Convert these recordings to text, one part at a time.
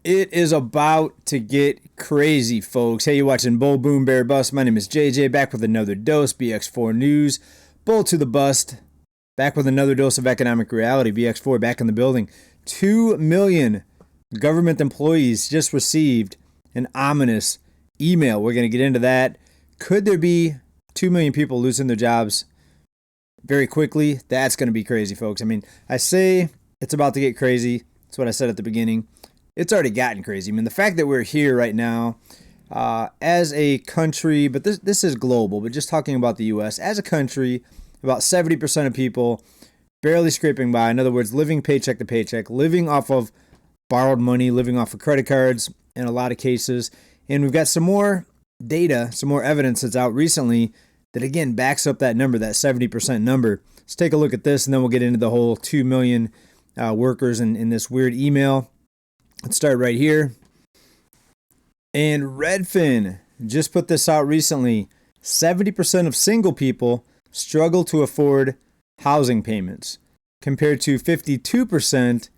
It is about to get crazy, folks. Hey, you're watching Bull Boom Bear Bust. My name is JJ, back with another dose, BX4 News. Bull to the bust, back with another dose of economic reality. BX4 back in the building. 2 million government employees just received an ominous email. We're going to get into that. Could there be 2 million people losing their jobs very quickly? That's going to be crazy, folks. I mean, I say it's about to get crazy. That's what I said at the beginning. It's already gotten crazy. I mean, the fact that we're here right now as a country, but this is global, but just talking about the U.S., as a country, about 70% of people barely scraping by. In other words, living paycheck to paycheck, living off of borrowed money, living off of credit cards in a lot of cases. And we've got some more data, some more evidence that's out recently that, again, backs up that number, that 70% number. Let's take a look at this, and then we'll get into the whole 2 million workers in this weird email. Let's start right here. And Redfin just put this out recently. 70% of single people struggle to afford housing payments, compared to 52%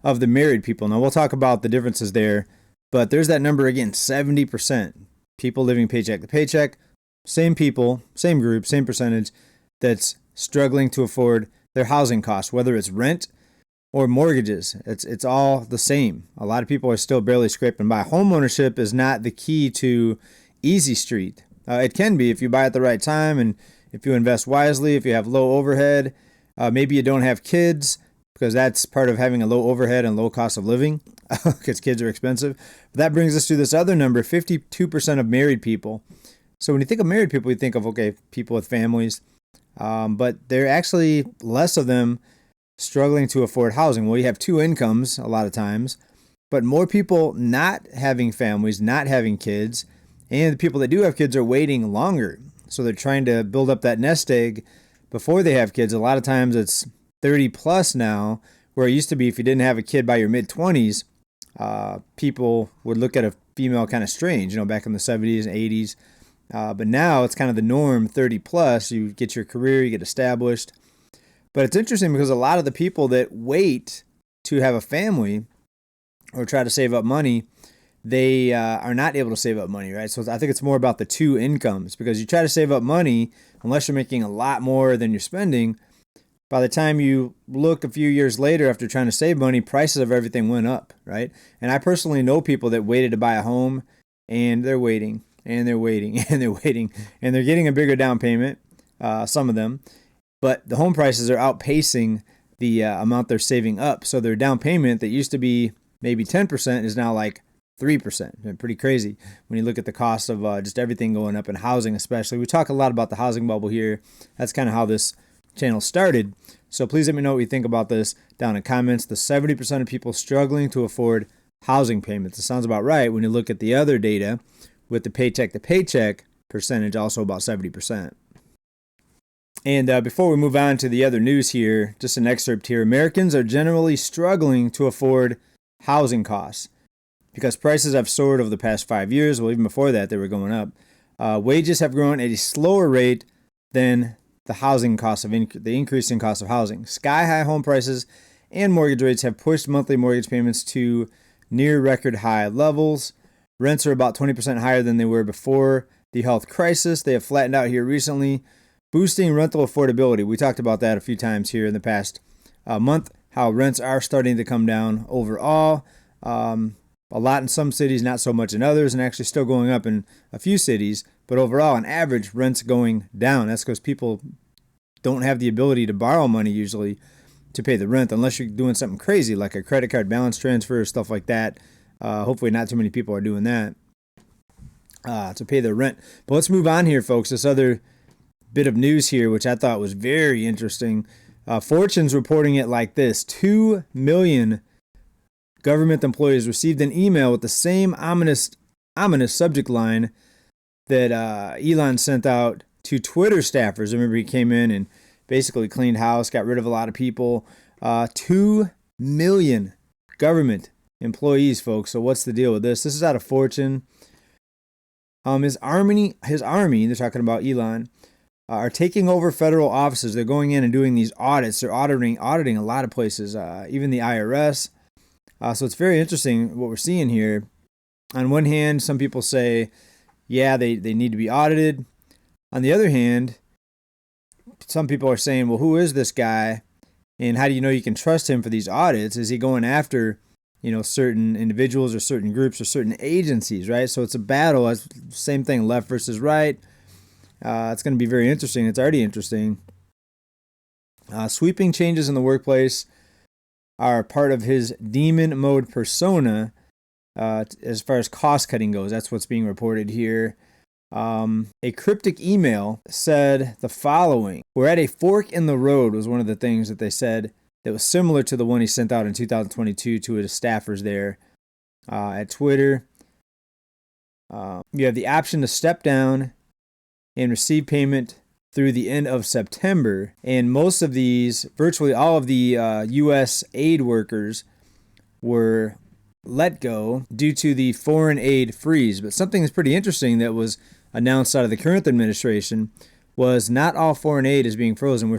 of the married people. Now, we'll talk about the differences there, but there's that number again, 70%. People living paycheck to paycheck, same people, same group, same percentage that's struggling to afford their housing costs, whether it's rent or mortgages. It's all the same. A lot of people are still barely scraping by. Homeownership is not the key to easy street. It can be if you buy at the right time and if you invest wisely, if you have low overhead. Maybe you don't have kids, because that's part of having a low overhead and low cost of living, because kids are expensive. But that brings us to this other number, 52% of married people. So when you think of married people, you think of, okay, people with families. But there are actually less of them struggling to afford housing. Well, you have two incomes a lot of times, but more people not having families, not having kids, and the people that do have kids are waiting longer. So they're trying to build up that nest egg before they have kids. A lot of times it's 30 plus now, where it used to be if you didn't have a kid by your mid-20s, people would look at a female kind of strange, back in the 70s and 80s. But now it's kind of the norm, 30 plus, you get your career, you get established. But it's interesting because a lot of the people that wait to have a family or try to save up money, they are not able to save up money, right? So I think it's more about the two incomes, because you try to save up money, unless you're making a lot more than you're spending, by the time you look a few years later after trying to save money, prices of everything went up, right? And I personally know people that waited to buy a home, and they're waiting, and they're waiting, and they're waiting, and they're getting a bigger down payment, some of them. But the home prices are outpacing the amount they're saving up. So their down payment that used to be maybe 10% is now like 3%. Pretty crazy when you look at the cost of just everything going up, in housing especially. We talk a lot about the housing bubble here. That's kind of how this channel started. So please let me know what you think about this down in comments. The 70% of people struggling to afford housing payments. It sounds about right when you look at the other data with the paycheck to paycheck percentage, also about 70%. And before we move on to the other news here, just an excerpt here. Americans are generally struggling to afford housing costs because prices have soared over the past 5 years. Well, even before that, they were going up. Wages have grown at a slower rate than the housing cost of the increasing cost of housing. Sky-high home prices and mortgage rates have pushed monthly mortgage payments to near record high levels. Rents are about 20% higher than they were before the health crisis. They have flattened out here recently, boosting rental affordability. We talked about that a few times here in the past month, how rents are starting to come down overall. A lot in some cities, not so much in others, and actually still going up in a few cities. But overall, on average, rent's going down. That's because people don't have the ability to borrow money usually to pay the rent, unless you're doing something crazy like a credit card balance transfer or stuff like that. Hopefully not too many people are doing that to pay their rent. But let's move on here, folks. This other bit of news here, which I thought was very interesting. Fortune's reporting it like this. 2 million government employees received an email with the same ominous subject line that Elon sent out to Twitter staffers. Remember, he came in and basically cleaned house, got rid of a lot of people. 2 million government employees, folks. So what's the deal with this? This is out of Fortune. His army, they're talking about Elon, are taking over federal offices. They're going in and doing these audits. They're auditing a lot of places, even the IRS. So it's very interesting what we're seeing here. On one hand, some people say, yeah, they need to be audited. On the other hand, some people are saying, well, who is this guy? And how do you know you can trust him for these audits? Is he going after, certain individuals or certain groups or certain agencies, right? So it's a battle. It's same thing, left versus right. It's going to be very interesting. It's already interesting. Sweeping changes in the workplace are part of his demon mode persona as far as cost cutting goes. That's what's being reported here. A cryptic email said the following: "We're at a fork in the road," was one of the things that they said that was similar to the one he sent out in 2022 to his staffers there at Twitter. You have the option to step down and receive payment through the end of September. And most of these, virtually all of the U.S. aid workers were let go due to the foreign aid freeze. But something that's pretty interesting that was announced out of the current administration was not all foreign aid is being frozen.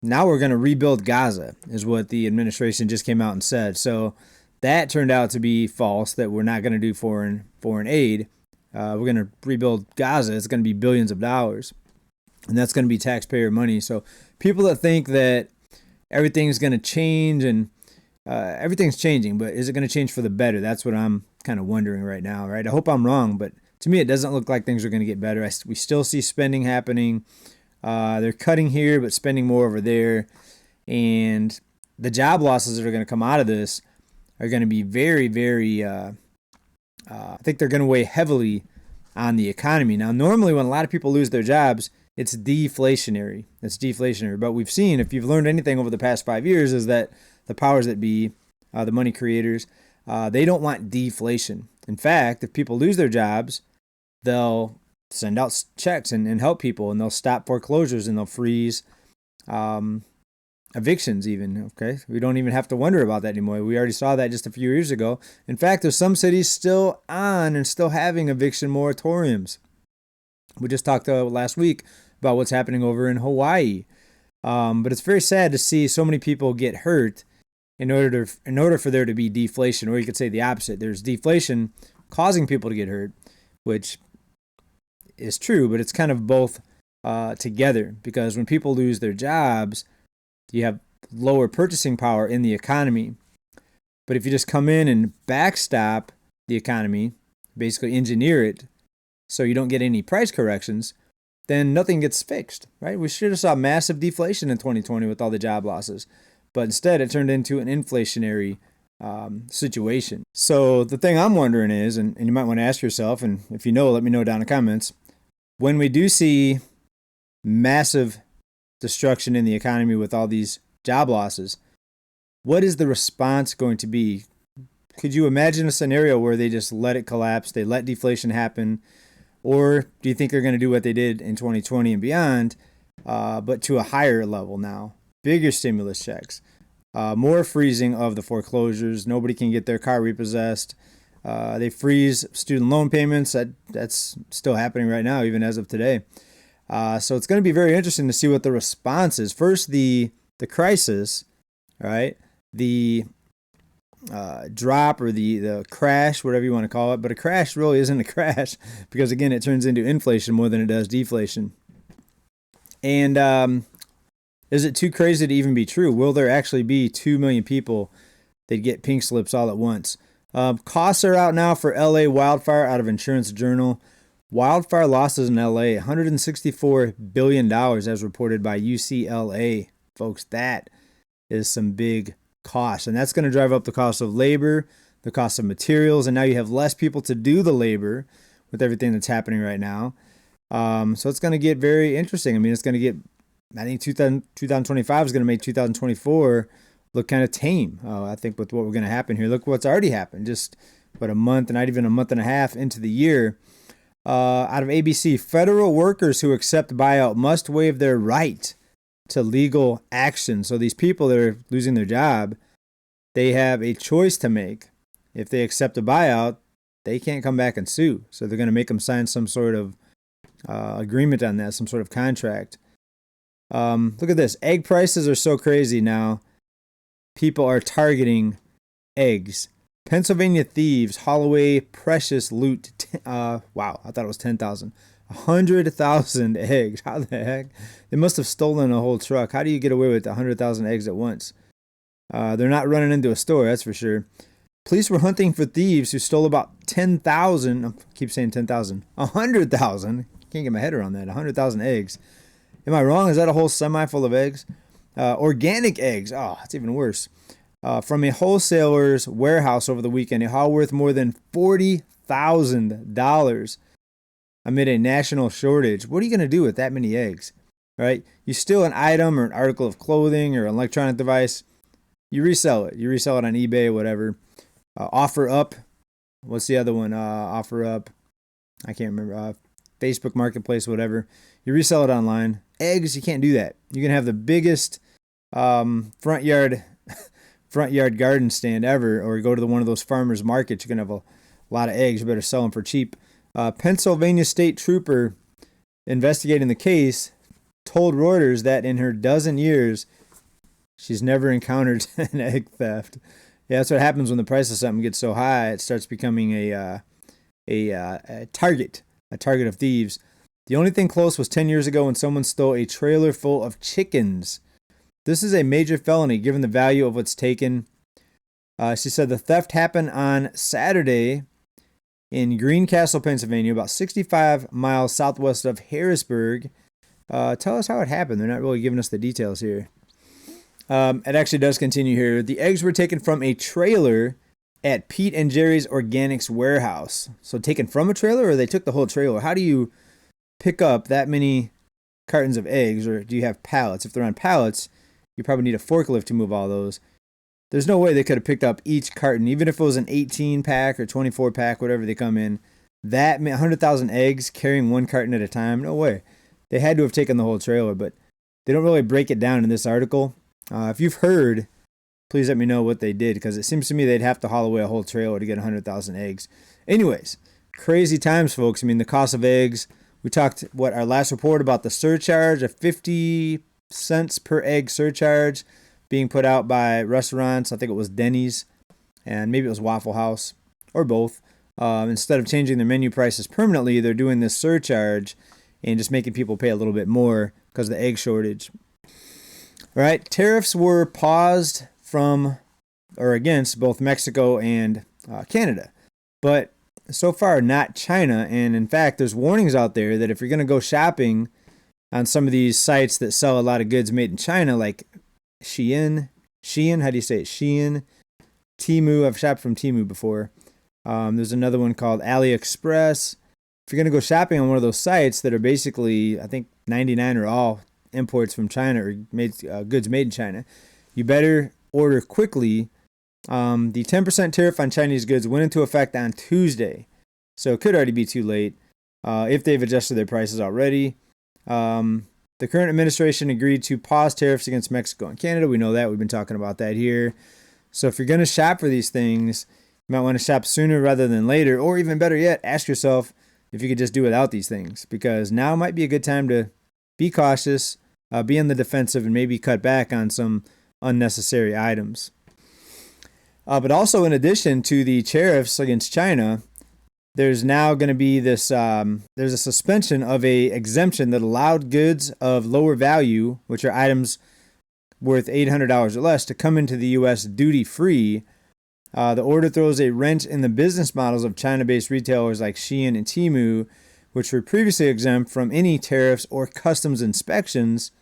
Now we're going to rebuild Gaza, is what the administration just came out and said. So that turned out to be false, that we're not going to do foreign aid. We're going to rebuild Gaza. It's going to be billions of dollars. And that's going to be taxpayer money. So people that think that everything's going to change, and everything's changing, but is it going to change for the better? That's what I'm kind of wondering right now, right? I hope I'm wrong, but to me, it doesn't look like things are going to get better. We still see spending happening. They're cutting here, but spending more over there. And the job losses that are going to come out of this are going to be very, very, I think they're going to weigh heavily on the economy. Now, normally when a lot of people lose their jobs, it's deflationary. But we've seen, if you've learned anything over the past 5 years, is that the powers that be, the money creators, they don't want deflation. In fact, if people lose their jobs, they'll send out checks and help people, and they'll stop foreclosures, and they'll freeze evictions even, okay? We don't even have to wonder about that anymore. We already saw that just a few years ago. In fact, there's some cities still on and still having eviction moratoriums. We just talked last week about what's happening over in Hawaii. But it's very sad to see so many people get hurt in order for there to be deflation, or you could say the opposite. There's deflation causing people to get hurt, which is true, but it's kind of both together, because when people lose their jobs, you have lower purchasing power in the economy. But if you just come in and backstop the economy, basically engineer it so you don't get any price corrections, then nothing gets fixed, right? We should have saw massive deflation in 2020 with all the job losses, but instead it turned into an inflationary situation. So the thing I'm wondering is, and you might want to ask yourself, and if you know, let me know down in the comments, when we do see massive destruction in the economy with all these job losses, what is the response going to be? Could you imagine a scenario where they just let it collapse, they let deflation happen, or do you think they're going to do what they did in 2020 and beyond, but to a higher level now? Bigger stimulus checks, more freezing of the foreclosures. Nobody can get their car repossessed. They freeze student loan payments. That's still happening right now, even as of today. So it's going to be very interesting to see what the response is. First, the crisis, right? The drop, or the crash, whatever you want to call it. But a crash really isn't a crash, because again, it turns into inflation more than it does deflation. And is it too crazy to even be true? Will there actually be 2 million people that get pink slips all at once? Costs are out now for LA wildfire out of Insurance Journal. Wildfire losses in LA, $164 billion as reported by UCLA. Folks, that is some big cost. And that's going to drive up the cost of labor, the cost of materials, and now you have less people to do the labor with everything that's happening right now. So it's going to get very interesting. I mean, it's going to get, I think 2025 is going to make 2024 look kind of tame. I think with what we're going to happen here. Look what's already happened. Just a month, not even a month and a half into the year. Out of ABC, federal workers who accept buyout must waive their right to legal action. So these people that are losing their job, they have a choice to make. If they accept a buyout, they can't come back and sue. So they're going to make them sign some sort of agreement on that, some sort of contract. Look at this. Egg prices are so crazy now. People are targeting eggs. Pennsylvania thieves haul away precious loot. Wow, I thought it was 10,000. 100,000 eggs. How the heck? They must have stolen a whole truck. How do you get away with 100,000 eggs at once? They're not running into a store, that's for sure. Police were hunting for thieves who stole about 10,000. I keep saying 10,000. 100,000. Can't get my head around that. 100,000 eggs. Am I wrong? Is that a whole semi full of eggs? Organic eggs. Oh, it's even worse. From a wholesaler's warehouse over the weekend, a haul worth more than $40,000 amid a national shortage. What are you going to do with that many eggs? Right? You steal an item or an article of clothing or an electronic device, you resell it. You resell it on eBay, whatever. Offer up. What's the other one? Offer up. I can't remember. Facebook Marketplace, whatever. You resell it online. Eggs, you can't do that. You can have the biggest front yard garden stand ever, or go to one of those farmers markets. You're going to have a lot of eggs. You better sell them for cheap. Pennsylvania state trooper investigating the case told Reuters that in her dozen years, she's never encountered an egg theft. Yeah, that's what happens when the price of something gets so high. It starts becoming a target of thieves. The only thing close was 10 years ago when someone stole a trailer full of chickens. This is a major felony given the value of what's taken. She said the theft happened on Saturday in Greencastle, Pennsylvania, about 65 miles southwest of Harrisburg. Tell us how it happened. They're not really giving us the details here. It actually does continue here. The eggs were taken from a trailer at Pete and Jerry's Organics warehouse. So taken from a trailer, or they took the whole trailer? How do you pick up that many cartons of eggs, or do you have pallets? If they're on pallets, you probably need a forklift to move all those. There's no way they could have picked up each carton, even if it was an 18 pack or 24 pack, whatever they come in. That 100,000 eggs carrying one carton at a time, no way. They had to have taken the whole trailer, but they don't really break it down in this article. If you've heard, please let me know what they did, because it seems to me they'd have to haul away a whole trailer to get 100,000 eggs. Anyways, crazy times, folks. I mean, the cost of eggs. We talked, our last report about the surcharge, a 50 cents per egg surcharge being put out by restaurants. I think it was Denny's, and maybe it was Waffle House, or both. Instead of changing their menu prices permanently, they're doing this surcharge and just making people pay a little bit more because of the egg shortage. All right, tariffs were paused from or against both Mexico and Canada, but so far not China. And in fact, there's warnings out there that if you're going to go shopping on some of these sites that sell a lot of goods made in China, like Shein, how do you say it? Shein, Temu. I've shopped from Temu before. There's another one called AliExpress. If you're going to go shopping on one of those sites that are basically, I think 99 are all imports from China, or goods made in China, you better order quickly. The 10% tariff on Chinese goods went into effect on Tuesday, so it could already be too late if they've adjusted their prices already. The current administration agreed to pause tariffs against Mexico and Canada. We know that. We've been talking about that here. So if you're going to shop for these things, you might want to shop sooner rather than later, or even better yet, ask yourself if you could just do without these things, because now might be a good time to be cautious, be on the defensive, and maybe cut back on some unnecessary items. But also, in addition to the tariffs against China, there's now going to be this, there's a suspension of a exemption that allowed goods of lower value, which are items worth $800 or less, to come into the U.S. duty-free. The order throws a wrench in the business models of China-based retailers like Shein and Temu, which were previously exempt from any tariffs or customs inspections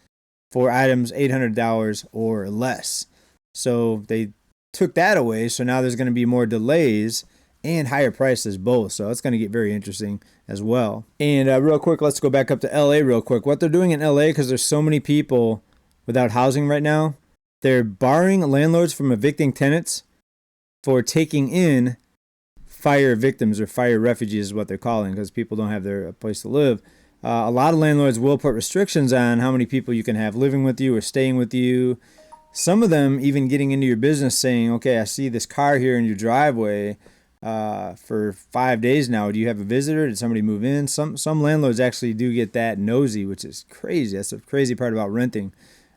for items $800 or less. So they took that away, so now there's going to be more delays and higher prices both. So it's going to get very interesting as well. And real quick, let's go back up to LA real quick. What they're doing in LA, because there's so many people without housing right now, they're barring landlords from evicting tenants for taking in fire victims, or fire refugees is what they're calling, because people don't have their place to live. A lot of landlords will put restrictions on how many people you can have living with you or staying with you. Some of them even getting into your business saying, okay, I see this car here in your driveway for 5 days now. Do you have a visitor? Did somebody move in? Some landlords actually do get that nosy, which is crazy. That's the crazy part about renting.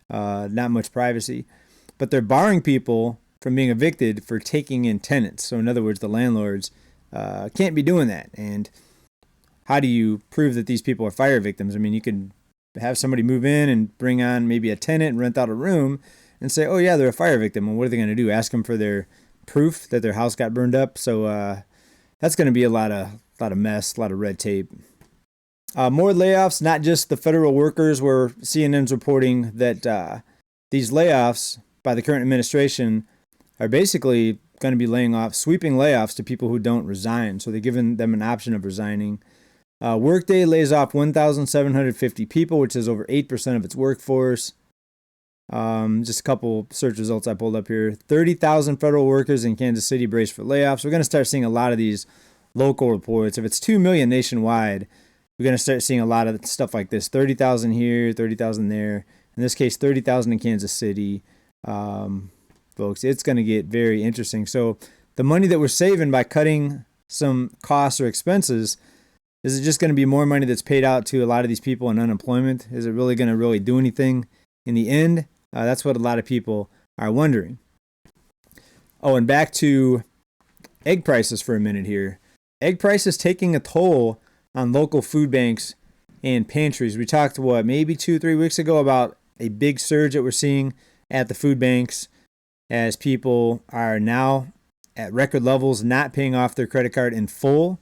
Not much privacy. But they're barring people from being evicted for taking in tenants. So in other words, the landlords can't be doing that. And how do you prove that these people are fire victims? I mean, you could have somebody move in and bring on maybe a tenant and rent out a room and say, oh yeah, they're a fire victim. And what are they going to do? Ask them for their proof that their house got burned up. So that's going to be a lot of mess, a lot of red tape. More layoffs, not just the federal workers, where CNN's reporting that these layoffs by the current administration are basically going to be laying off, sweeping layoffs to people who don't resign. So they're giving them an option of resigning. Workday lays off 1,750 people, which is over 8% of its workforce. Just a couple search results I pulled up here. 30,000 federal workers in Kansas City brace for layoffs. We're going to start seeing a lot of these local reports. If it's 2 million nationwide, we're going to start seeing a lot of stuff like this. 30,000 here, 30,000 there. In this case, 30,000 in Kansas City. Folks, it's going to get very interesting. So the money that we're saving by cutting some costs or expenses, is it just going to be more money that's paid out to a lot of these people in unemployment? Is it really going to really do anything in the end? That's what a lot of people are wondering. Oh, and back to egg prices for a minute here. Egg prices taking a toll on local food banks and pantries. We talked, maybe 2-3 weeks ago about a big surge that we're seeing at the food banks as people are now at record levels, not paying off their credit card in full.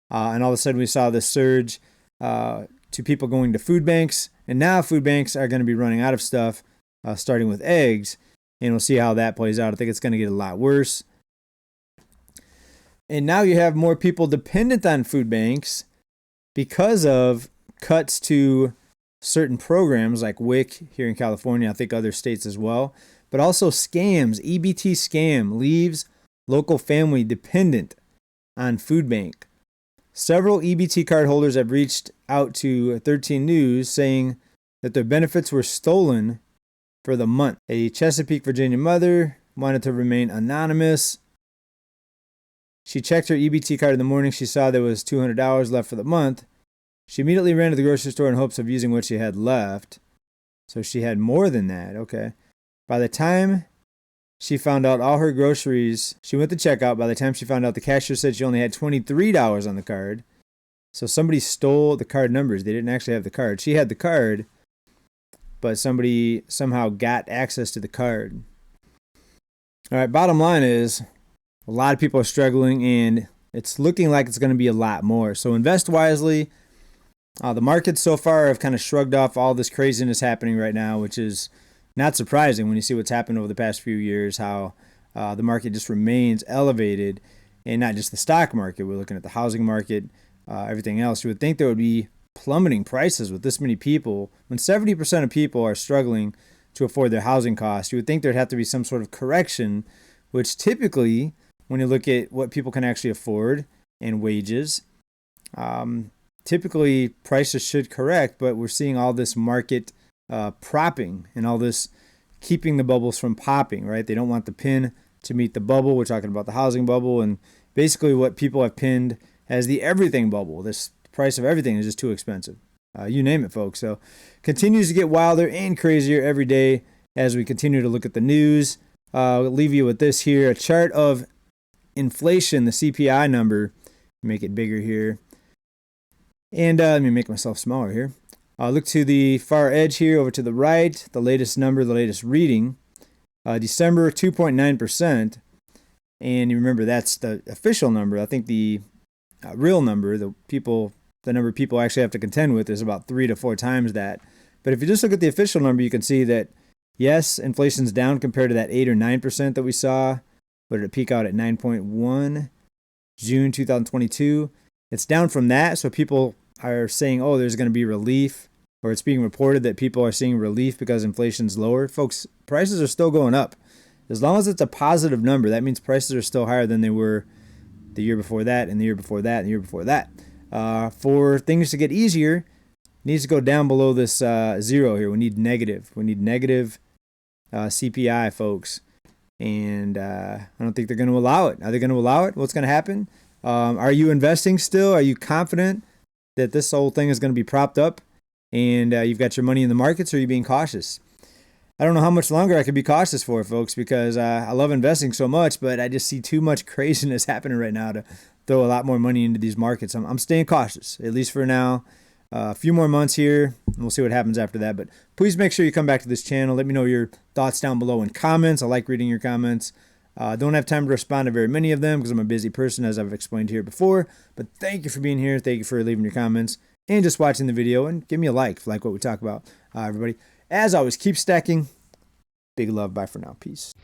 And all of a sudden we saw this surge to people going to food banks. And now food banks are going to be running out of stuff, starting with eggs. And we'll see how that plays out. I think it's going to get a lot worse. And now you have more people dependent on food banks because of cuts to certain programs like WIC here in California, I think other states as well, but also scams. EBT scam leaves local family dependent on food bank. Several EBT card holders have reached out to 13 News saying that their benefits were stolen for the month. A Chesapeake, Virginia mother wanted to remain anonymous. She checked her EBT card in the morning. She saw there was $200 left for the month. She immediately ran to the grocery store in hopes of using what she had left. So she had more than that. Okay. By the time she found out all her groceries, she went to checkout. By the time she found out, the cashier said she only had $23 on the card. So somebody stole the card numbers. They didn't actually have the card. She had the card, but somebody somehow got access to the card. All right, bottom line is a lot of people are struggling, and it's looking like it's going to be a lot more. So invest wisely. The markets so far have kind of shrugged off all this craziness happening right now, which is not surprising when you see what's happened over the past few years, how the market just remains elevated, and not just the stock market. We're looking at the housing market, everything else. You would think there would be plummeting prices with this many people. When 70% of people are struggling to afford their housing costs, you would think there'd have to be some sort of correction, which typically, when you look at what people can actually afford and wages, typically prices should correct, but we're seeing all this market propping and all this keeping the bubbles from popping, right? They don't want the pin to meet the bubble. We're talking about the housing bubble, and basically what people have pinned as the everything bubble. This price of everything is just too expensive. You name it, folks. So continues to get wilder and crazier every day as we continue to look at the news. I'll leave you with this here, a chart of inflation, the CPI number. Make it bigger here. And let me make myself smaller here. Look to the far edge here, over to the right, the latest number, the latest reading. December, 2.9%. And you remember that's the official number. I think the real number, the number of people actually have to contend with, is about 3 to 4 times that. But if you just look at the official number, you can see that, yes, inflation's down compared to that 8 or 9% that we saw. But it peak out at 9.1 June 2022. It's down from that, so people are saying, oh, there's going to be relief, or it's being reported that people are seeing relief because inflation's lower. Folks, prices are still going up. As long as it's a positive number, that means prices are still higher than they were the year before that, and the year before that, and the year before that. For things to get easier, it needs to go down below this 0 here. We need negative. We need negative CPI, folks. And I don't think they're going to allow it. Are they going to allow it? What's going to happen? Are you investing still? Are you confident that this whole thing is going to be propped up and you've got your money in the markets, or are you being cautious? I don't know how much longer I could be cautious for, folks, because I love investing so much, but I just see too much craziness happening right now to throw a lot more money into these markets. I'm staying cautious, at least for now. A few more months here, and we'll see what happens after that. But please make sure you come back to this channel. Let me know your thoughts down below in comments. I like reading your comments. Don't have time to respond to very many of them because I'm a busy person, as I've explained here before. But thank you for being here. Thank you for leaving your comments and just watching the video. And give me a like if you like what we talk about. Everybody, as always, keep stacking. Big love. Bye for now. Peace.